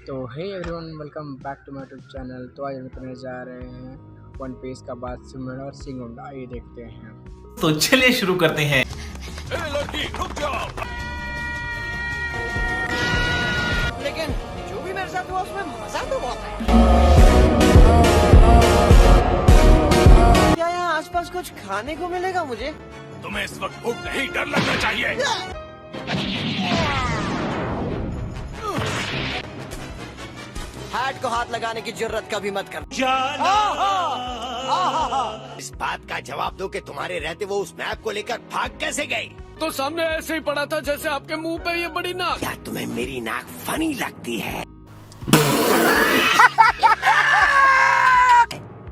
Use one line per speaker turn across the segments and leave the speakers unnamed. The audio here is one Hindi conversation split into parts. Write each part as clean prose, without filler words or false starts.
तो hey everyone, welcome back to my YouTube channel. तो आज हम करने जा रहे हैं वन पीस का बात सुमन और सिंगुंड। आइए देखते हैं।
तो चलिए शुरू करते हैं।
लड़की रुक जाओ।
लेकिन जो भी मेरे साथ हुआ उसमें मजा तो बहुत है। क्या यहाँ आसपास कुछ खाने को मिलेगा मुझे?
तुम्हें इस वक्त भूख नहीं, डर लगना चाहिए।
हैट को हाथ लगाने की जरूरत कभी मत कर।
इस बात का जवाब दो कि तुम्हारे रहते वो उस मैप को लेकर भाग कैसे गए?
तो सामने ऐसे ही पड़ा था जैसे आपके मुंह पे ये बड़ी नाक।
क्या तुम्हें मेरी नाक फनी लगती है?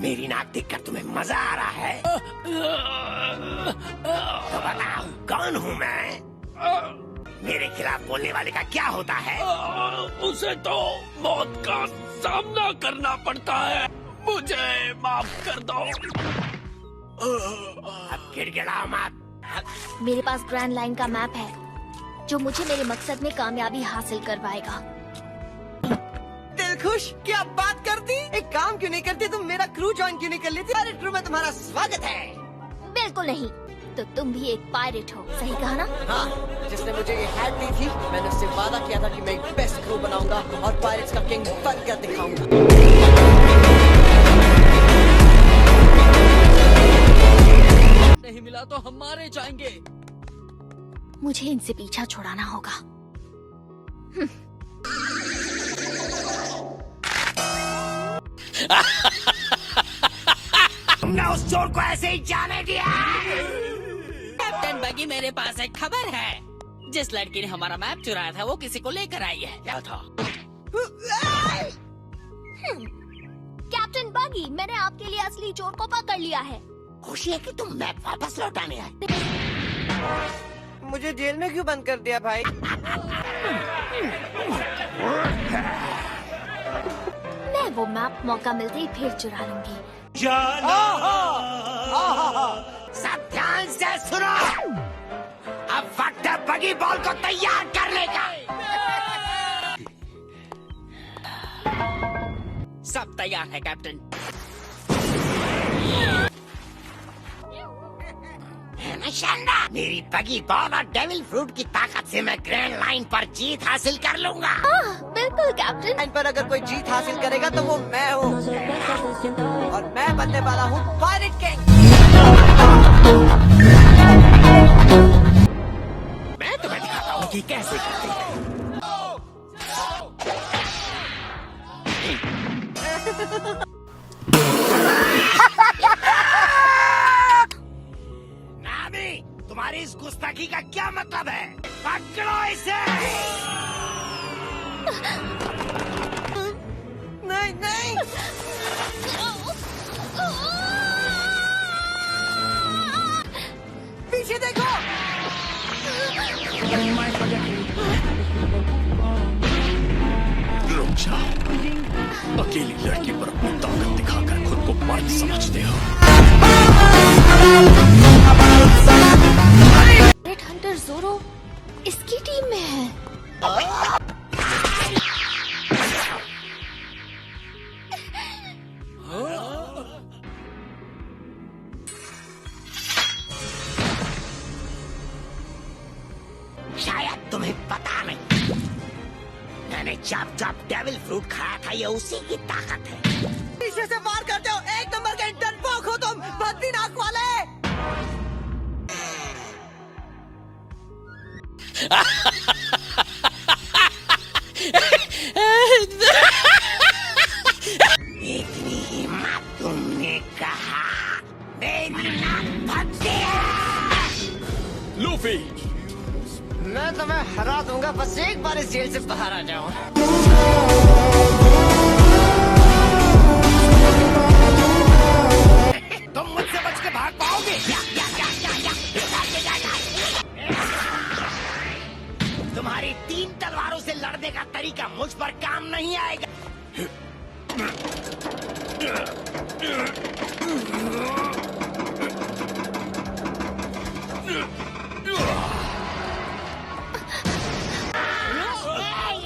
मेरी नाक देखकर तुम्हें मजा आ रहा है? तो बताओ कौन हूँ मैं? मेरे खिलाफ बोलने वाले का क्या होता है?
उसे तो मौत का सामना करना पड़ता है। मुझे माफ कर दो।
अब गिड़गिड़ाओ मत।
मेरे पास ग्रैंड लाइन का मैप है जो मुझे मेरे मकसद में कामयाबी हासिल करवाएगा।
दिल खुश, क्या बात करती? एक काम क्यों नहीं करती तुम? मेरा क्रू ज्वाइन क्यों नहीं कर लेती? अरे क्रू में तुम्हारा स्वागत है।
बिल्कुल नहीं, तो तुम भी एक पायरेट हो, सही कहा ना?
हाँ, जिसने मुझे ये हैट दी थी मैंने उससे वादा किया था कि मैं एक बेस्ट क्रू बनाऊंगा और पायरेट्स का किंग बनकर दिखाऊंगा। नहीं मिला तो हम मारे जाएंगे।
मुझे इनसे पीछा छुड़ाना होगा।
तुमने उस चोर को ऐसे ही जाने दिया?
कैप्टन बगी, मेरे पास एक खबर है। जिस लड़की ने हमारा मैप चुराया था वो किसी को लेकर आई है।
क्या था?
कैप्टन बगी, मैंने आपके लिए असली चोर को पकड़ लिया है।
खुशी है कि तुम मैप वापस लौटाने आए।
मुझे जेल में क्यों बंद कर दिया भाई?
मैं वो मैप मौका मिलते ही फिर चुरा लूंगी।
सब ध्यान से सुनो। अब वक्त है बगी बॉल को तैयार करने का।
सब तैयार है कैप्टन।
है ना शानदार? मेरी बगी बॉल और डेविल फ्रूट की ताकत से मैं ग्रैंड लाइन पर जीत हासिल कर लूंगा।
बिल्कुल कैप्टन।
लाइन पर अगर कोई जीत हासिल करेगा तो वो मैं हूँ और मैं बनने वाला हूँ पायरेट किंग।
मैं तुम्हें दिखाता हूँ कि कैसे करते हैं। नामी, तुम्हारी इस गुस्ताखी का क्या मतलब है? पकड़ो इसे।
नहीं नहीं, पीछे देखो।
रुक जाओ। अकेली लड़की पर अपनी ताकत दिखाकर खुद को मर्द समझते हो।
रेड हंटर ज़ोरो इसकी टीम में है।
शायद तुम्हें पता नहीं, मैंने जब जब डेविल फ्रूट खाया था ये उसी की ताकत है।
पीछे से वार करते हो, एक नंबर के डरपोक हो तुम, भद्दी नाक वाले।
इतनी हिम्मत तुमने कहा? मेरी नाक भद्दी है।
लूफी,
मैं तुम्हें हरा दूंगा, बस एक बार इस जेल से बाहर आ जाओ।
तुम मुझसे बच के भाग पाओगे? तुम्हारी 3 तलवारों से लड़ने का तरीका मुझ पर काम नहीं आएगा।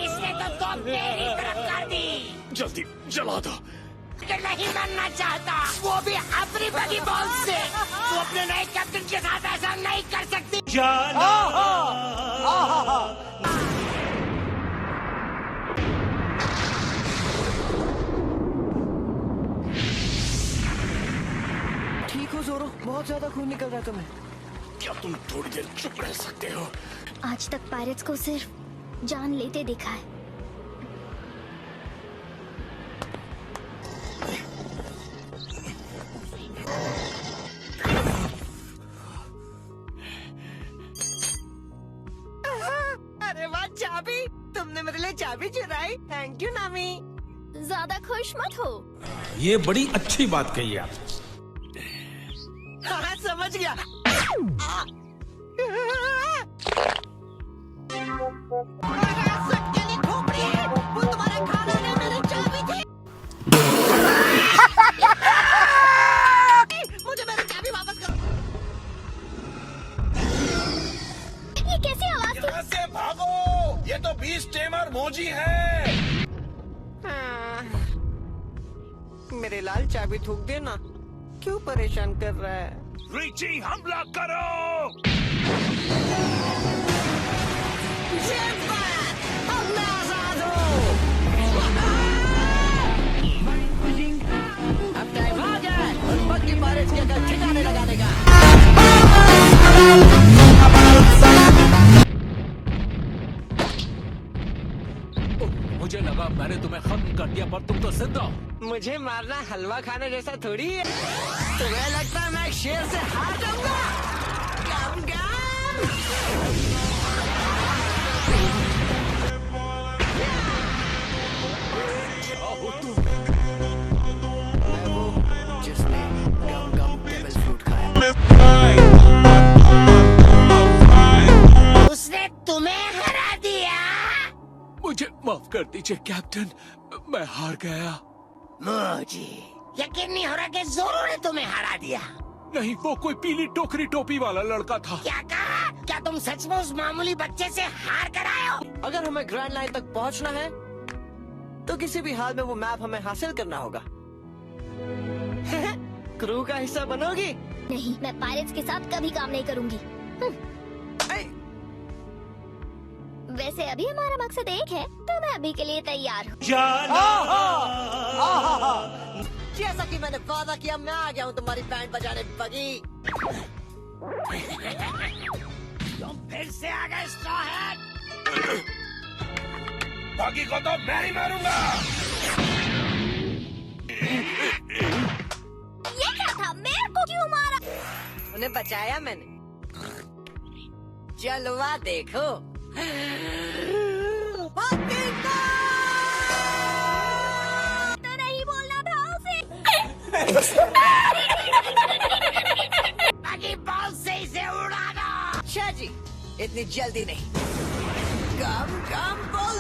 इसने तो मेरी तरफ
जल्दी जला दो।
नहीं मरना चाहता, वो भी अपनी बगी बॉल से। वो अपने नए कैप्टन के साथ ऐसा नहीं कर सकती।
ठीक हो जोरो, बहुत ज्यादा खून निकल रहा है तुम्हें।
क्या तुम थोड़ी देर चुप रह सकते हो?
आज तक पायरेट्स को सिर्फ जान लेते देखा है।
अरे वाह चाबी, तुमने मेरे लिए चाबी चुराई। थैंक यू नामी।
ज्यादा खुश मत हो।
ये बड़ी अच्छी बात कही आप।
हाँ समझ गया। सटकेली खोपड़ी, वो तुम्हारे खाने में मेरी चाबी थी। मुझे मेरी चाबी वापस करो।
ये कैसी आवाज थी?
यहाँ से भागो, ये तो बीस टेमर मोजी है।
मेरे लाल चाबी थूक देना, क्यों परेशान कर रहा है?
रिची हमला करो।
अब मैं आजाद हूँ। अब टाइम आ गया और बग्गी पायरेट्स के घर ठिकाने लगाने का।
मुझे लगा मैंने तुम्हें खत्म कर दिया, पर तुम तो जिंदा हो।
मुझे मारना हलवा खाने जैसा थोड़ी है। तुम्हें लगता है मैं शेर से हार जाऊंगा? गम गम। मैं वो जिसने गम गम डेविल फ्रूट खाया।
उसने तुम्हें हरा दिया।
मुझे माफ कर दीजिए कैप्टन, मैं हार गया।
मोजी, यकीन नहीं हो रहा कि जोरो ने तुम्हें हरा दिया।
नहीं, वो कोई पीली टोकरी टोपी वाला लड़का था।
क्या कहा? क्या तुम सच में उस मामूली बच्चे से हार कर आए हो?
अगर हमें ग्रैंड लाइन तक पहुंचना है तो किसी भी हाल में वो मैप हमें हासिल करना होगा। क्रू का हिस्सा बनोगी?
नहीं, मैं पायरेट्स के साथ कभी काम नहीं करूंगी। वैसे अभी हमारा मकसद एक है, तो मैं अभी के लिए तैयार हूँ।
जैसा कि मैंने वादा किया, मैं आ गया हूँ तुम्हारी बैंड बजाने बगी।
तुम फिर से आ गए स्ट्रॉ हैट।
बाकी को तो मैं ही मारूंगा।
ये क्या था? मेरे को क्यों मारा?
उन्हें बचाया मैंने। जलवा देखो।
तो नहीं बोलना था उसे।
बाकी बॉल से इसे उड़ा दो।
अच्छा जी, इतनी जल्दी नहीं। गम गम बॉल।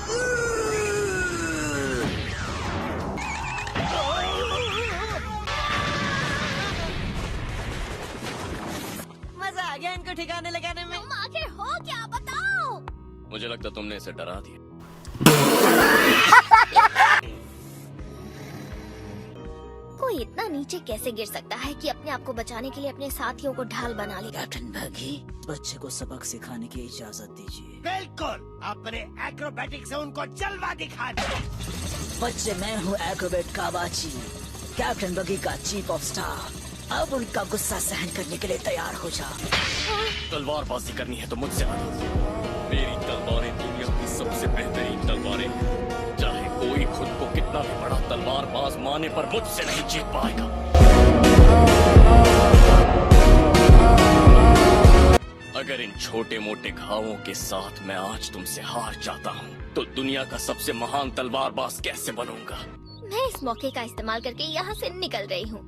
मजा आ गया इनको ठिकाने लगाने में।
तुम आखिर हो क्या, बताओ।
मुझे लगता तुमने इसे डरा दिया।
कोई इतना नीचे कैसे गिर सकता है कि अपने आप को बचाने के लिए अपने साथियों को ढाल बना ले?
कैप्टन बगी, बच्चे को सबक सिखाने की इजाजत दीजिए।
बिल्कुल, अपने एक्रोबैटिक से उनको जलवा दिखा दो।
बच्चे, मैं हूँ एक्रोबैट कावाची, कैप्टन बगी का चीफ ऑफ स्टाफ। अब उनका गुस्सा सहन करने के लिए तैयार हो जा।
तलवारबाजी करनी है तो मुझसे आना। मेरी तलवारें दुनिया की सबसे बेहतरीन तलवारें हैं। चाहे कोई खुद को कितना भी बड़ा तलवारबाज माने, पर मुझसे नहीं जीत पाएगा। अगर इन छोटे मोटे घावों के साथ मैं आज तुमसे हार जाता हूँ, तो दुनिया का सबसे महान तलवारबाज कैसे बनूंगा?
मैं इस मौके का इस्तेमाल करके यहाँ से निकल रही हूँ।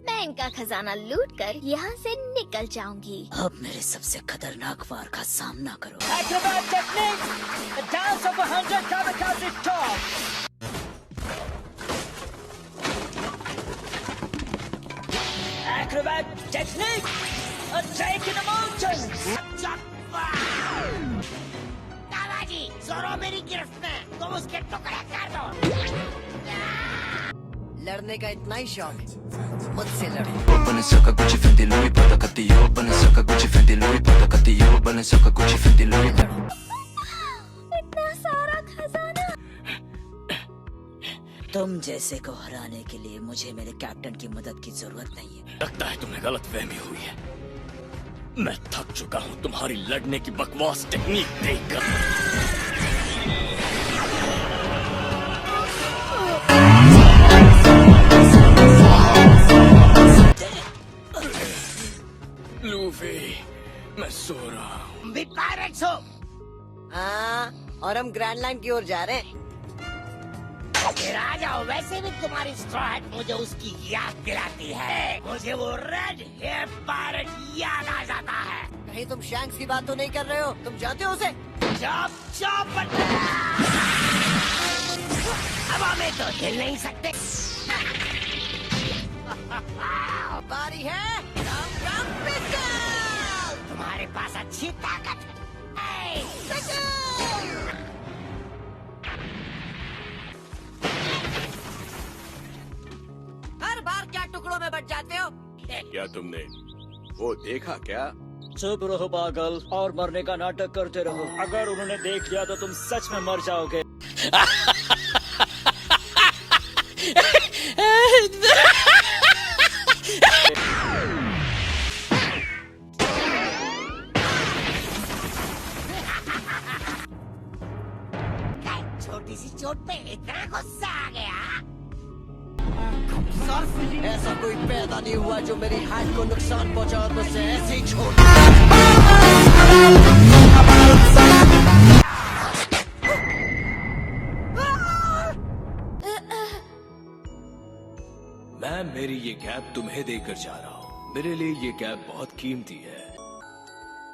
मैं इनका खजाना लूट कर यहाँ से निकल जाऊंगी।
अब मेरे सबसे खतरनाक वार का सामना करो।
Acrobat technique, a dance of 100 kamikaze top. Acrobat technique, a take in the mountain.
दादाजी, जोरो मेरी गिरफ्त में। तुम तुम उसके टुकड़े कर दो।
लड़ने का इतना ही शौक है, मुझसे लड़ो।
इतना सारा खजाना।
तुम जैसे को हराने के लिए मुझे मेरे कैप्टन की मदद की जरूरत नहीं है।
लगता है तुम्हें गलतफहमी हुई है। मैं थक चुका हूँ तुम्हारी लड़ने की बकवास टेक्निक देखकर। लूफी, मैं सो रहा हूँ।
तुम भी पायरेट्स हो।
हाँ, और हम ग्रैंड लाइन की ओर जा रहे हैं।
फिर आ जाओ। वैसे भी तुम्हारी स्ट्रॉ हैट मुझे उसकी याद दिलाती है। मुझे वो रेड हेयर पायरेट याद आ जाता है।
कहीं तुम शैंक्स की बात तो नहीं कर रहे हो? तुम जानते हो उसे?
चॉप चॉप हवा में तो हिल नहीं सकते।
बारी है राम राम पिस्टल।
तुम्हारे पास अच्छी ताकत है।
हर बार क्या टुकड़ों में बच जाते हो?
क्या तुमने वो देखा क्या?
चुप रहो पागल, और मरने का नाटक करते रहो। अगर उन्होंने देख लिया तो तुम सच में मर जाओगे।
छोटी सी चोट पे इतना गुस्सा आ गया।
सर्फ ऐसा कोई पैदा नहीं हुआ जो मेरी हैट को नुकसान पहुंचा और मुझसे ऐसे ही छोड़।
मैं मेरी ये कैप तुम्हें देकर जा रहा हूँ। मेरे लिए ये कैप बहुत कीमती है।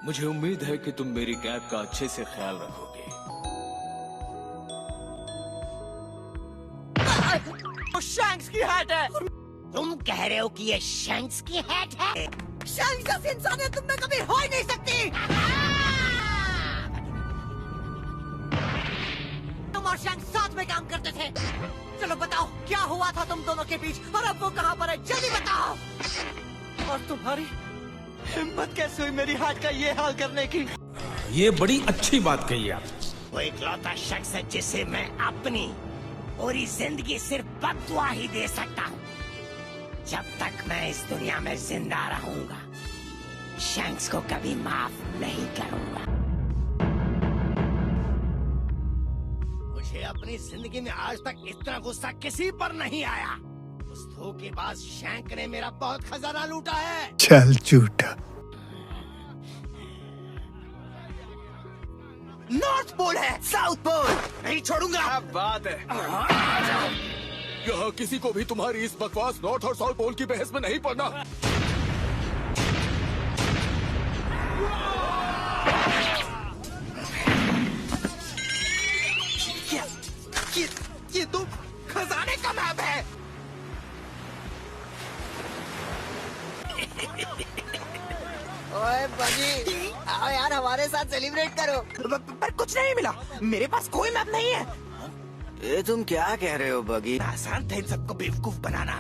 मुझे उम्मीद है कि तुम मेरी कैप का अच्छे से ख्याल रखोगे।
शैंक्स की हैट है।
तुम कह रहे हो कि ये शैंक्स की हैट है?
शैंक्स जैसी इंसानियत तुम में कभी हो ही नहीं सकती। तुम और शैंक्स साथ में काम करते थे। चलो बताओ क्या हुआ था तुम दोनों के बीच, और अब वो कहाँ पर है? जल्दी बताओ। और तुम्हारी हिम्मत कैसे हुई मेरी हैट का ये हाल करने की?
ये बड़ी अच्छी बात कही आप।
वो इकलौता शख्स है जिसे मैं अपनी पूरी जिंदगी सिर्फ बददुआ ही दे सकता हूँ। जब तक मैं इस दुनिया में जिंदा रहूंगा, शैंक्स को कभी माफ नहीं करूंगा। मुझे अपनी जिंदगी में आज तक इतना गुस्सा किसी पर नहीं आया। उस धोखेबाज शैंक ने मेरा बहुत खजाना लूटा है।
चल झूठा।
नॉर्थ पोल है, साउथ पोल नहीं छोड़ूंगा।
क्या बात है? यहाँ किसी को भी तुम्हारी इस बकवास नॉर्थ और साउथ पोल की बहस में नहीं पड़ना।
ये तो खजाने का मैप है। ओए बगी, आओ यार हमारे साथ सेलिब्रेट करो। पर कुछ नहीं मिला, मेरे पास कोई मैप नहीं है।
ये तुम क्या कह रहे हो बगी?
आसान था इन सबको बेवकूफ बनाना।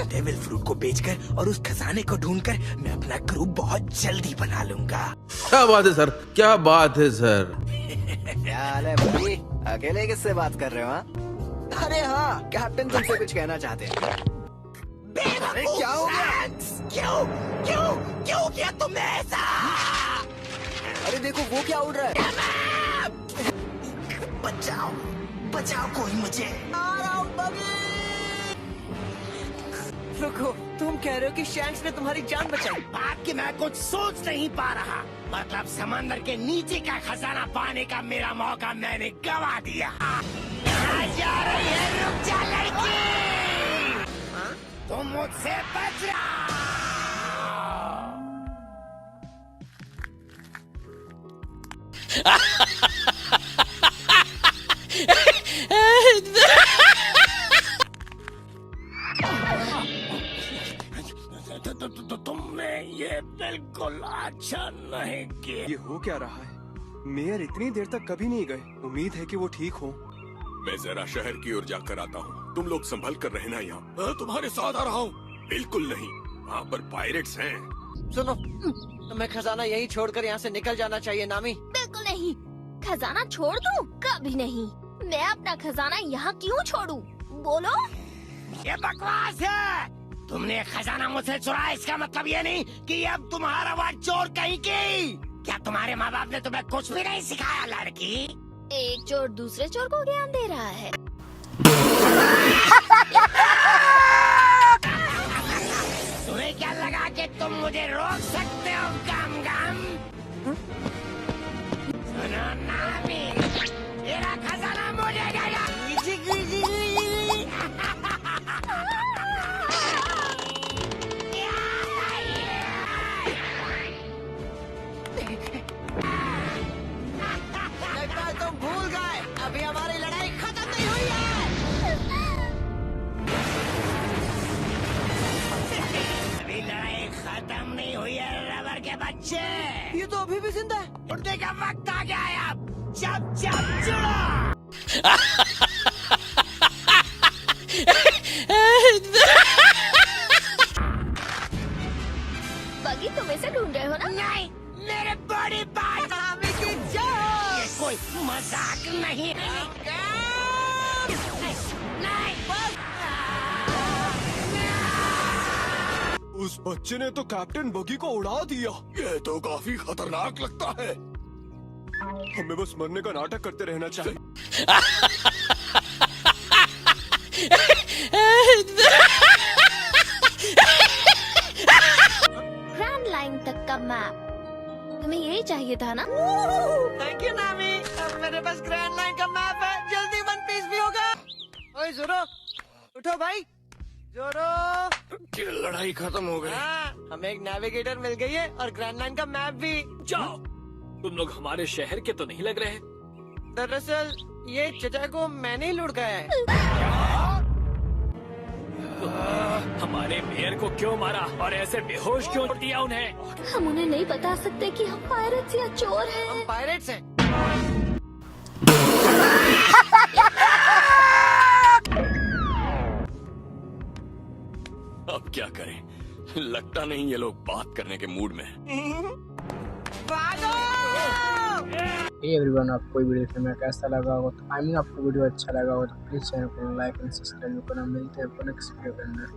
डेविल फ्रूट को बेचकर और उस खजाने को ढूंढकर मैं अपना क्रू बहुत जल्दी बना लूंगा।
क्या बात है सर, क्या बात है सर।
क्या हाल है बगी? अकेले किससे बात कर रहे हो? हाँ? अरे हाँ, कैप्टन तुमसे कुछ कहना चाहते हैं।
अरे क्या हो गया? क्यों क्यों क्यों किया तुमने ऐसा?
अरे देखो वो क्या उड़ रहा है।
बचाओ बचाओ कोई मुझे।
रुको, तुम कह रहे हो कि शैंक्स ने तुम्हारी जान बचाई?
बात कि मैं कुछ सोच नहीं पा रहा। मतलब समंदर के नीचे का खजाना पाने का मेरा मौका मैंने गवा दिया। कहाँ जा रही है? रुक जा लड़की। तुम मुझसे बच रहा। तुमने ये बिल्कुल अच्छा नहीं किया।
ये हो क्या रहा है? मेयर इतनी देर तक कभी नहीं गए। उम्मीद है कि वो ठीक हो। मैं जरा शहर की ओर जाकर आता हूँ, तुम लोग संभल कर रहना यहाँ। मैं तुम्हारे साथ आ रहा हूँ। बिल्कुल नहीं, वहाँ पर पायरेट्स हैं।
सुनो, तुम्हें खजाना यही छोड़कर यहाँ से निकल जाना चाहिए नामी।
बिल्कुल नहीं, खजाना छोड़ दूं? कभी नहीं। मैं अपना खजाना यहाँ क्यों छोड़ूं? बोलो।
ये बकवास है। तुमने खजाना मुझसे चुराया, इसका मतलब ये नहीं कि अब तुम्हारा वाट चोर कहीं की। क्या तुम्हारे माँ बाप ने तुम्हें कुछ भी नहीं सिखाया लड़की?
एक चोर दूसरे चोर को ज्ञान दे रहा है।
तुम्हें क्या लगा कि तुम मुझे रोक सकते हो? गम गम। सुनो नामी, मेरा खजाना मुझे देगा।
लगता है तुम भूल गए, अभी हमारी लड़ाई खत्म नहीं हुई है।
अभी लड़ाई खत्म नहीं हुई है रबर के बच्चे।
ये तो अभी भी जिंदा है।
उठने का वक्त आ गया है अब। चप चप जुड़ो।
बगी तुम इसे ढूंढ रहे हो ना?
नहीं, मेरे बड़ी बात।
नामी की जय।
ये कोई मजाक नहीं है।
उस बच्चे ने तो कैप्टन बगी को उड़ा दिया। ये तो काफी खतरनाक लगता है। हमें बस मरने का नाटक करते रहना चाहिए।
ग्रैंड लाइन तक का मैप। तुम्हें यही चाहिए था ना?
थैंक यू नामी, अब मेरे पास ग्रैंड लाइन का मैप है। जल्दी वन पीस भी होगा। ओए जोरो, उठो भाई। जोरो,
लड़ाई खत्म हो गई।
हाँ, हमें एक नेविगेटर मिल गई है और ग्रैंड लाइन का मैप भी।
जाओ, तुम लोग हमारे शहर के तो नहीं लग रहे।
दरअसल ये चचा को मैंने ही लुढ़ गया है।
हमारे मेयर को क्यों मारा और ऐसे बेहोश क्यों दिया उन्हें?
हम उन्हें नहीं बता सकते कि हम पायरेट्स या चोर हैं।
हम पायरेट्स हैं।
अब क्या करें? लगता नहीं ये लोग बात करने के मूड में हैं।
एवरीवन, आपको वीडियो फिल्म कैसा लगा हो तो आपको वीडियो अच्छा लगा हो तो प्लीज चैनल को लाइक एंड सब्सक्राइब करना। मिलते हैं नेक्स्ट वीडियो के अंदर।